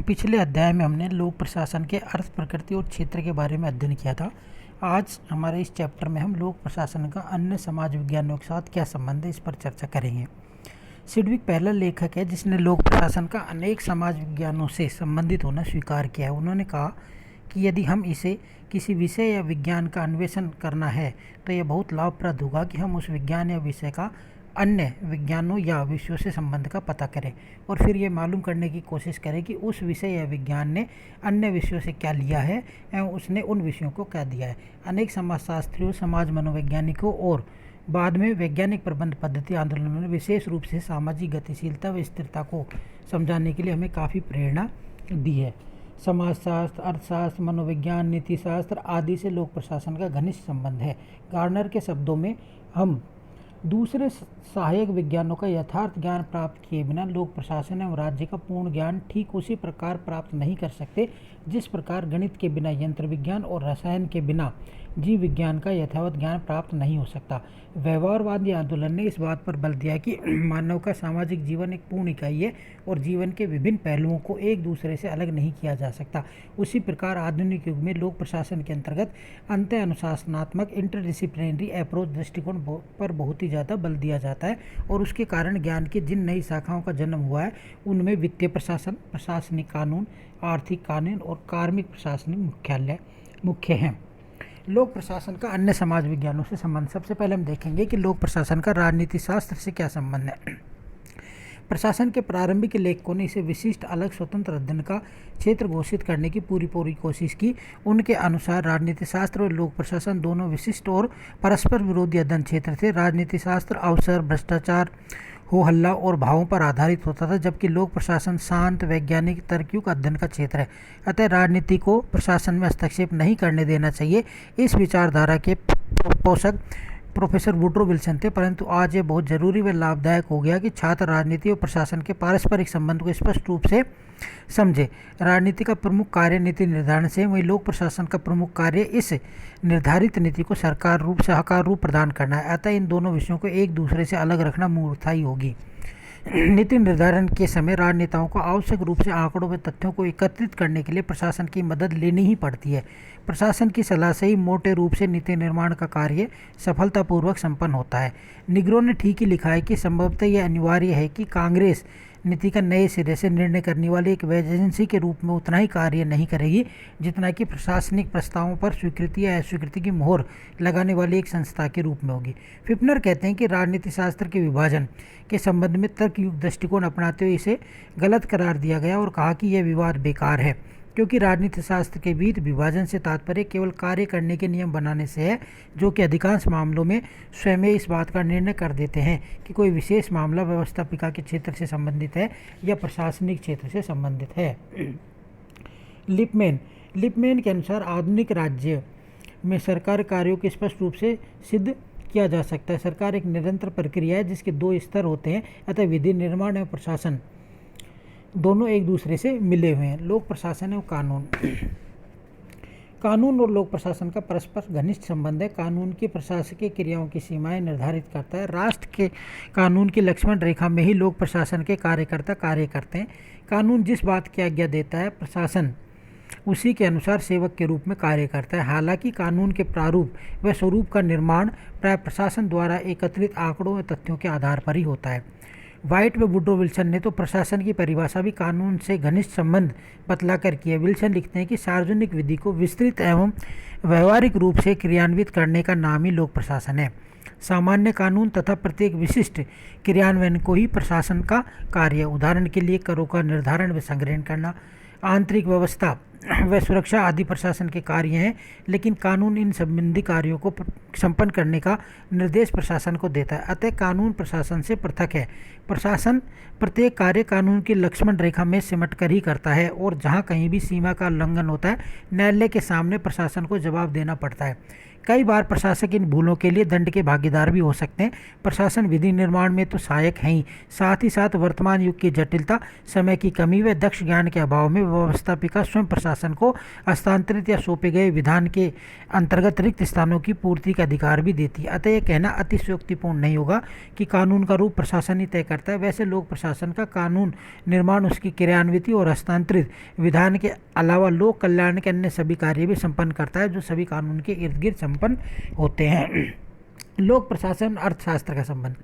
पिछले अध्याय में हमने लोक प्रशासन के अर्थ, प्रकृति और क्षेत्र के बारे में अध्ययन किया था। आज हमारे इस चैप्टर में हम लोक प्रशासन का अन्य समाज विज्ञानों के साथ क्या संबंध है, इस पर चर्चा करेंगे। सिडविक पहला लेखक है जिसने लोक प्रशासन का अनेक समाज विज्ञानों से संबंधित होना स्वीकार किया है। उन्होंने कहा कि यदि हम इसे किसी विषय या विज्ञान का अन्वेषण करना है तो यह बहुत लाभप्रद होगा कि हम उस विज्ञान या विषय का अन्य विज्ञानों या विषयों से संबंध का पता करें और फिर ये मालूम करने की कोशिश करें कि उस विषय या विज्ञान ने अन्य विषयों से क्या लिया है एवं उसने उन विषयों को क्या दिया है। अनेक समाजशास्त्रियों, समाज मनोवैज्ञानिकों और बाद में वैज्ञानिक प्रबंध पद्धति आंदोलनों ने विशेष रूप से सामाजिक गतिशीलता व स्थिरता को समझाने के लिए हमें काफ़ी प्रेरणा दी है। समाजशास्त्र, अर्थशास्त्र, मनोविज्ञान, नीतिशास्त्र आदि से लोक प्रशासन का घनिष्ठ संबंध है। गार्नर के शब्दों में, हम दूसरे सहायक विज्ञानों का यथार्थ ज्ञान प्राप्त किए बिना लोक प्रशासन एवं राज्य का पूर्ण ज्ञान ठीक उसी प्रकार प्राप्त नहीं कर सकते जिस प्रकार गणित के बिना यंत्र विज्ञान और रसायन के बिना जीव विज्ञान का यथावत ज्ञान प्राप्त नहीं हो सकता। व्यवहारवादी आंदोलन ने इस बात पर बल दिया कि मानव का सामाजिक जीवन एक पूर्ण इकाई है और जीवन के विभिन्न पहलुओं को एक दूसरे से अलग नहीं किया जा सकता। उसी प्रकार आधुनिक युग में लोक प्रशासन के अंतर्गत अंत अनुशासनात्मक इंटरडिसिप्लिनरी अप्रोच दृष्टिकोण पर बहुत ही ज़्यादा बल दिया जाता है और उसके कारण ज्ञान की जिन नई शाखाओं का जन्म हुआ है उनमें वित्तीय प्रशासन, प्रशासनिक कानून, आर्थिक कानून और कार्मिक प्रशासनिक मुख्यालय मुख्य हैं। लोक प्रशासन का अन्य समाज विज्ञानों से संबंध। सबसे पहले हम देखेंगे कि लोक प्रशासन का राजनीति शास्त्र से क्या संबंध है। प्रशासन के प्रारंभिक लेखकों ने इसे विशिष्ट अलग स्वतंत्र अध्ययन का क्षेत्र घोषित करने की पूरी कोशिश की। उनके अनुसार राजनीति शास्त्र और लोक प्रशासन दोनों विशिष्ट और परस्पर विरोधी अध्ययन क्षेत्र थे। राजनीति शास्त्र अवसर, भ्रष्टाचार, हो हल्ला और भावों पर आधारित होता था, जबकि लोक प्रशासन शांत, वैज्ञानिक, तर्कयुक्त अध्ययन का क्षेत्र है। अतः राजनीति को प्रशासन में हस्तक्षेप नहीं करने देना चाहिए। इस विचारधारा के पोषक प्रोफेसर वुड्रो विल्सन थे, परंतु आज ये बहुत जरूरी व लाभदायक हो गया कि छात्र राजनीति और प्रशासन के पारस्परिक संबंध को स्पष्ट रूप से समझे। राजनीति का प्रमुख कार्य नीति निर्धारण से, वहीं लोक प्रशासन का प्रमुख कार्य इस निर्धारित नीति को साकार रूप प्रदान करना है। अतः इन दोनों विषयों को एक दूसरे से अलग रखना मूर्खताई होगी। नीति निर्धारण के समय राजनेताओं को आवश्यक रूप से आंकड़ों व तथ्यों को एकत्रित करने के लिए प्रशासन की मदद लेनी ही पड़ती है। प्रशासन की सलाह से ही मोटे रूप से नीति निर्माण का कार्य सफलतापूर्वक संपन्न होता है। निग्रो ने ठीक ही लिखा है कि संभवतः यह अनिवार्य है कि कांग्रेस नीति का नए सिरे से निर्णय करने वाली एक एजेंसी के रूप में उतना ही कार्य नहीं करेगी जितना कि प्रशासनिक प्रस्तावों पर स्वीकृति या अस्वीकृति की मोहर लगाने वाली एक संस्था के रूप में होगी। फिपनर कहते हैं कि राजनीति शास्त्र के विभाजन के संबंध में तर्कयुक्त दृष्टिकोण अपनाते हुए इसे गलत करार दिया गया और कहा कि यह विवाद बेकार है, क्योंकि राजनीति शास्त्र के बीच विभाजन से तात्पर्य केवल कार्य करने के नियम बनाने से है, जो कि अधिकांश मामलों में स्वयं इस बात का निर्णय कर देते हैं कि कोई विशेष मामला व्यवस्थापिका के क्षेत्र से संबंधित है या प्रशासनिक क्षेत्र से संबंधित है। लिपमैन के अनुसार आधुनिक राज्य में सरकार कार्यों को स्पष्ट रूप से सिद्ध किया जा सकता है। सरकार एक निरंतर प्रक्रिया है जिसके दो स्तर होते हैं, अतः विधि निर्माण एवं प्रशासन दोनों एक दूसरे से मिले हुए हैं। लोक प्रशासन एवं कानून और लोक प्रशासन का परस्पर घनिष्ठ संबंध है। कानून की प्रशासकीय क्रियाओं की सीमाएं निर्धारित करता है। राष्ट्र के कानून की लक्ष्मण रेखा में ही लोक प्रशासन के कार्यकर्ता कार्य करते हैं। कानून जिस बात की आज्ञा देता है, प्रशासन उसी के अनुसार सेवक के रूप में कार्य करता है। हालांकि कानून के प्रारूप व स्वरूप का निर्माण प्राय प्रशासन द्वारा एकत्रित आंकड़ों व तथ्यों के आधार पर ही होता है। व्हाइट व वुड्रो विल्सन ने तो प्रशासन की परिभाषा भी कानून से घनिष्ठ संबंध बतलाकर की है। विल्सन लिखते हैं कि सार्वजनिक विधि को विस्तृत एवं व्यवहारिक रूप से क्रियान्वित करने का नाम ही लोक प्रशासन है। सामान्य कानून तथा प्रत्येक विशिष्ट क्रियान्वयन को ही प्रशासन का कार्य। उदाहरण के लिए करों का निर्धारण व संग्रहण करना, आंतरिक व्यवस्था व सुरक्षा आदि प्रशासन के कार्य हैं, लेकिन कानून इन संबंधी कार्यों को संपन्न करने का निर्देश प्रशासन को देता है। अतः कानून प्रशासन से पृथक है। प्रशासन प्रत्येक कार्य कानून की लक्ष्मण रेखा में सिमट कर ही करता है और जहां कहीं भी सीमा का उल्लंघन होता है, न्यायालय के सामने प्रशासन को जवाब देना पड़ता है। कई बार प्रशासक इन भूलों के लिए दंड के भागीदार भी हो सकते हैं। प्रशासन विधि निर्माण में तो सहायक है ही, साथ ही साथ वर्तमान युग की जटिलता, समय की कमी व दक्ष ज्ञान के अभाव में व्यवस्थापिका स्वयं प्रशासन को हस्तांतरित या सौंपे गए विधान के अंतर्गत रिक्त स्थानों की पूर्ति का अधिकार भी देती है। अतः यह कहना अतिशयोक्तिपूर्ण नहीं होगा कि कानून का रूप प्रशासन ही तय करता है। वैसे लोक प्रशासन का कानून निर्माण, उसकी क्रियान्विति और हस्तांतरित विधान के अलावा लोक कल्याण के अन्य सभी कार्य भी संपन्न करता है, जो सभी कानून के इर्द गिर्द संपन्न होते हैं। लोक प्रशासन अर्थशास्त्र का संबंध।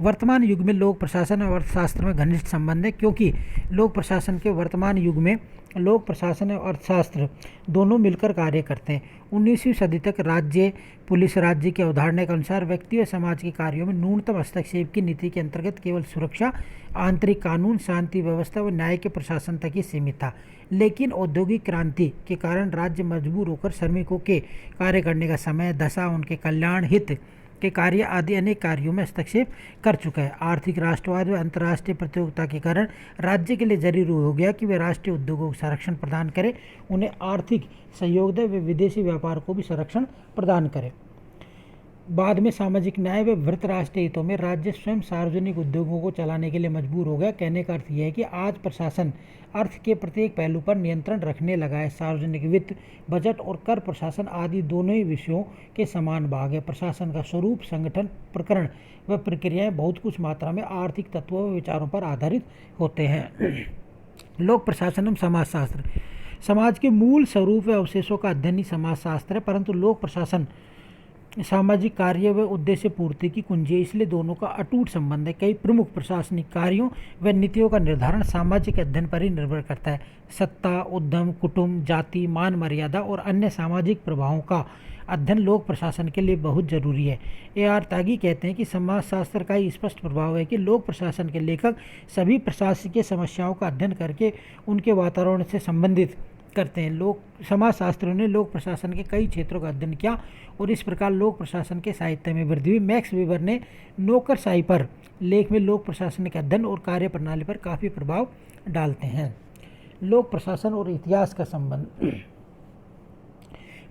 वर्तमान युग में लोक प्रशासन और अर्थशास्त्र में घनिष्ठ संबंध है, क्योंकि लोक प्रशासन के वर्तमान युग में लोक प्रशासन और अर्थशास्त्र दोनों मिलकर कार्य करते हैं। 19वीं सदी तक राज्य पुलिस राज्य की अवधारणा के अनुसार व्यक्ति व समाज के कार्यों में न्यूनतम हस्तक्षेप की नीति के अंतर्गत केवल सुरक्षा, आंतरिक कानून, शांति व्यवस्था व न्याय के प्रशासन तक ही सीमित था। लेकिन औद्योगिक क्रांति के कारण राज्य मजबूर होकर श्रमिकों के कार्य करने का समय, दशा, उनके कल्याण हित के कार्य आदि अनेक कार्यों में हस्तक्षेप कर चुका है। आर्थिक राष्ट्रवाद व अंतर्राष्ट्रीय प्रतियोगिता के कारण राज्य के लिए जरूरी हो गया कि वे राष्ट्रीय उद्योगों को संरक्षण प्रदान करें, उन्हें आर्थिक सहयोग दें, वे विदेशी व्यापार को भी संरक्षण प्रदान करें। बाद में सामाजिक न्याय व वृत्त राष्ट्रीय हितों में राज्य स्वयं सार्वजनिक उद्योगों को चलाने के लिए मजबूर हो गया। कहने का अर्थ यह है कि आज प्रशासन अर्थ के प्रत्येक पहलू पर नियंत्रण रखने लगा है। सार्वजनिक वित्त, बजट और कर प्रशासन आदि दोनों ही विषयों के समान भाग है। प्रशासन का स्वरूप, संगठन, प्रकरण व प्रक्रियाएं बहुत कुछ मात्रा में आर्थिक तत्वों व विचारों पर आधारित होते हैं। लोक प्रशासन एवं समाजशास्त्र। समाज के मूल स्वरूप व अवशेषों का अध्ययन ही समाजशास्त्र है, परंतु लोक प्रशासन सामाजिक कार्य व उद्देश्य पूर्ति की कुंजी है, इसलिए दोनों का अटूट संबंध है। कई प्रमुख प्रशासनिक कार्यों व नीतियों का निर्धारण सामाजिक अध्ययन पर ही निर्भर करता है। सत्ता, उद्यम, कुटुंब, जाति, मान मर्यादा और अन्य सामाजिक प्रभावों का अध्ययन लोक प्रशासन के लिए बहुत जरूरी है। A.R. त्यागी कहते हैं कि समाजशास्त्र का ही स्पष्ट प्रभाव है कि लोक प्रशासन के लेखक सभी प्रशासकीय समस्याओं का अध्ययन करके उनके वातावरण से संबंधित करते हैं। लोक समाजशास्त्रियों ने लोक प्रशासन के कई क्षेत्रों का अध्ययन किया और इस प्रकार लोक प्रशासन के साहित्य में वृद्धि हुई। मैक्स वेबर ने नौकरशाही पर लेख में लोक प्रशासन के अध्ययन और कार्य प्रणाली पर काफ़ी प्रभाव डालते हैं। लोक प्रशासन और इतिहास का संबंध।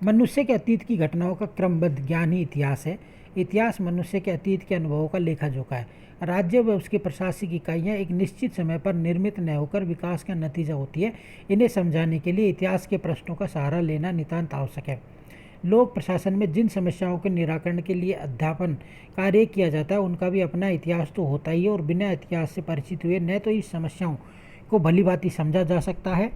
मनुष्य के अतीत की घटनाओं का क्रमबद्ध ज्ञान ही इतिहास है। इतिहास मनुष्य के अतीत के अनुभवों का लेखा जोखा है। राज्य व उसकी प्रशासनिक इकाइयाँ एक निश्चित समय पर निर्मित न होकर विकास का नतीजा होती है। इन्हें समझाने के लिए इतिहास के प्रश्नों का सहारा लेना नितांत आवश्यक है। लोक प्रशासन में जिन समस्याओं के निराकरण के लिए अध्यापन कार्य किया जाता है, उनका भी अपना इतिहास तो होता ही है, और बिना इतिहास से परिचित हुए न तो इस समस्याओं को भलीभांति समझा जा सकता है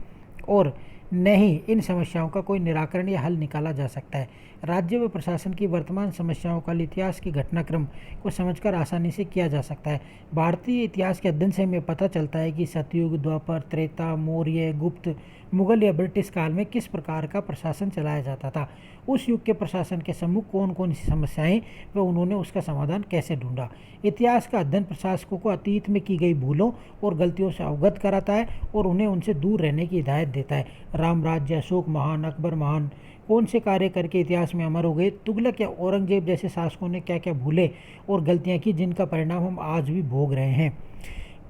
और न ही इन समस्याओं का कोई निराकरण या हल निकाला जा सकता है। राज्य व प्रशासन की वर्तमान समस्याओं का इतिहास के घटनाक्रम को समझकर आसानी से किया जा सकता है। भारतीय इतिहास के अध्ययन से हमें पता चलता है कि सतयुग, द्वापर, त्रेता, मौर्य, गुप्त, मुगल या ब्रिटिश काल में किस प्रकार का प्रशासन चलाया जाता था। उस युग के प्रशासन के सम्मुख कौन कौन सी समस्याएं व उन्होंने उसका समाधान कैसे ढूंढा। इतिहास का अध्ययन प्रशासकों को अतीत में की गई भूलों और गलतियों से अवगत कराता है और उन्हें उनसे दूर रहने की हिदायत देता है। राम राज्य, अशोक महान, अकबर महान कौन से कार्य करके इतिहास में अमर हो गए, तुगलक या औरंगजेब जैसे शासकों ने क्या क्या भूले और गलतियां की जिनका परिणाम हम आज भी भोग रहे हैं।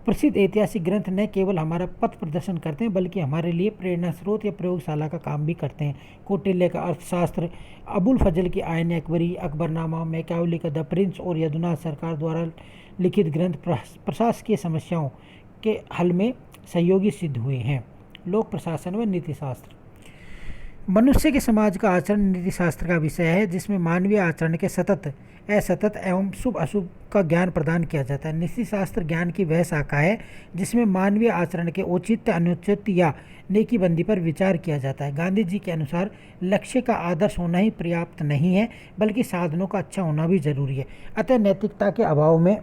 प्रसिद्ध ऐतिहासिक ग्रंथ न केवल हमारा पथ प्रदर्शन करते हैं बल्कि हमारे लिए प्रेरणा स्रोत या प्रयोगशाला का काम भी करते हैं। कौटिल्य का अर्थशास्त्र, अबुल फजल की आयन अकबरी, अकबरनामा, मैकावली का द प्रिंस और यदुनाथ सरकार द्वारा लिखित ग्रंथ प्रशासकीय समस्याओं के हल में सहयोगी सिद्ध हुए हैं। लोक प्रशासन व नीतिशास्त्र। मनुष्य के समाज का आचरण नीतिशास्त्र का विषय है, जिसमें मानवीय आचरण के सतत, असतत एवं शुभ अशुभ का ज्ञान प्रदान किया जाता है। नीतिशास्त्र ज्ञान की वह शाखा है जिसमें मानवीय आचरण के औचित्य, अनुचित या नेकीबंदी पर विचार किया जाता है। गांधी जी के अनुसार लक्ष्य का आदर्श होना ही पर्याप्त नहीं है, बल्कि साधनों का अच्छा होना भी जरूरी है। अतः नैतिकता के अभाव में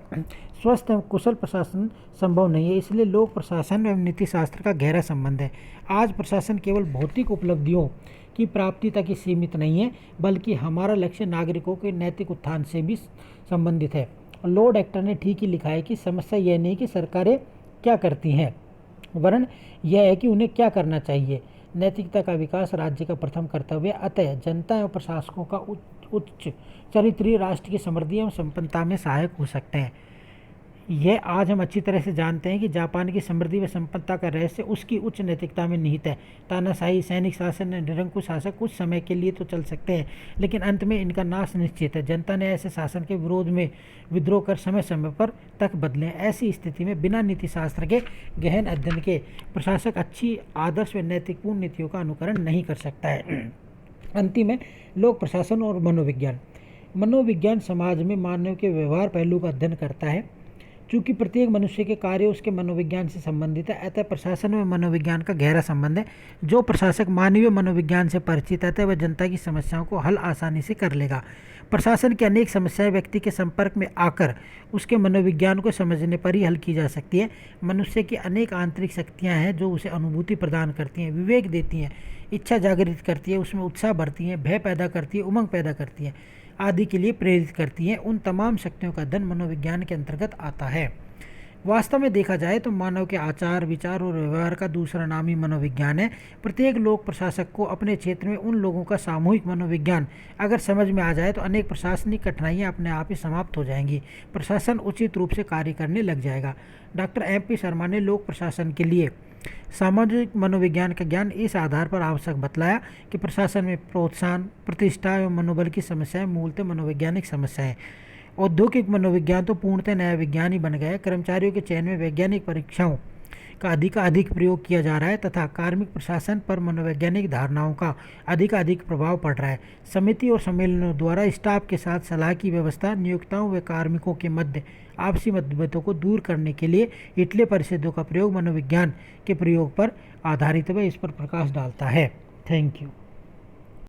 स्वस्थ एवं कुशल प्रशासन संभव नहीं है। इसलिए लोक प्रशासन एवं नीतिशास्त्र का गहरा संबंध है। आज प्रशासन केवल भौतिक उपलब्धियों की प्राप्ति तक ही सीमित नहीं है, बल्कि हमारा लक्ष्य नागरिकों के नैतिक उत्थान से भी संबंधित है। लॉर्ड एक्टर ने ठीक ही लिखा है कि समस्या यह नहीं कि सरकारें क्या करती हैं, वरन यह है कि उन्हें क्या करना चाहिए। नैतिकता का विकास राज्य का प्रथम कर्तव्य है। अतः जनता एवं प्रशासकों का उच्च चरित्रीय राष्ट्र की समृद्धि एवं संपन्नता में सहायक हो सकते हैं। यह आज हम अच्छी तरह से जानते हैं कि जापान की समृद्धि व संपन्नता का रहस्य उसकी उच्च नैतिकता में निहित है। तानाशाही सैनिक शासन निरंकुश शासक कुछ समय के लिए तो चल सकते हैं, लेकिन अंत में इनका नाश निश्चित है। जनता ने ऐसे शासन के विरोध में विद्रोह कर समय समय पर तक बदले। ऐसी स्थिति में बिना नीति शास्त्र के गहन अध्ययन के प्रशासक अच्छी आदर्श व नैतिकपूर्ण नीतियों का अनुकरण नहीं कर सकता है। अंतिम है लोक प्रशासन और मनोविज्ञान। मनोविज्ञान समाज में मानव के व्यवहार पहलू का अध्ययन करता है। चूँकि प्रत्येक मनुष्य के कार्य उसके मनोविज्ञान से संबंधित है, अतः प्रशासन में मनोविज्ञान का गहरा संबंध है। जो प्रशासक मानवीय मनोविज्ञान से परिचित है वह जनता की समस्याओं को हल आसानी से कर लेगा। प्रशासन की अनेक समस्याएं व्यक्ति के संपर्क में आकर उसके मनोविज्ञान को समझने पर ही हल की जा सकती है। मनुष्य की अनेक आंतरिक शक्तियाँ हैं जो उसे अनुभूति प्रदान करती हैं, विवेक देती हैं, इच्छा जागृत करती है, उसमें उत्साह बढ़ती हैं, भय पैदा करती है, उमंग पैदा करती है आदि के लिए प्रेरित करती हैं। उन तमाम शक्तियों का अध्ययन मनोविज्ञान के अंतर्गत आता है। वास्तव में देखा जाए तो मानव के आचार विचार और व्यवहार का दूसरा नाम ही मनोविज्ञान है। प्रत्येक लोक प्रशासक को अपने क्षेत्र में उन लोगों का सामूहिक मनोविज्ञान अगर समझ में आ जाए तो अनेक प्रशासनिक कठिनाइयां अपने आप ही समाप्त हो जाएंगी। प्रशासन उचित रूप से कार्य करने लग जाएगा। डॉक्टर MP शर्मा ने लोक प्रशासन के लिए सामाजिक मनोविज्ञान का ज्ञान इस आधार पर आवश्यक बतलाया कि प्रशासन में प्रोत्साहन, प्रतिष्ठा एवं मनोबल की समस्याएं मूलतः मनोवैज्ञानिक समस्याएं। औद्योगिक मनोविज्ञान तो पूर्णतः नया विज्ञान ही बन गया है। कर्मचारियों के चयन में वैज्ञानिक परीक्षाओं का अधिक प्रयोग किया जा रहा है तथा कार्मिक प्रशासन पर मनोवैज्ञानिक धारणाओं का अधिक परिभाव पड़ रहा है। समिति और सम्मेलनों द्वारा स्टाफ के साथ सलाह की व्यवस्था, नियोक्ताओं व कार्मिकों के मध्य आपसी मतभेदों को दूर करने के लिए इटली परिषदों का प्रयोग मनोविज्ञान के प्रयोग पर आधारित व इस पर प्रकाश डालता है। Thank you.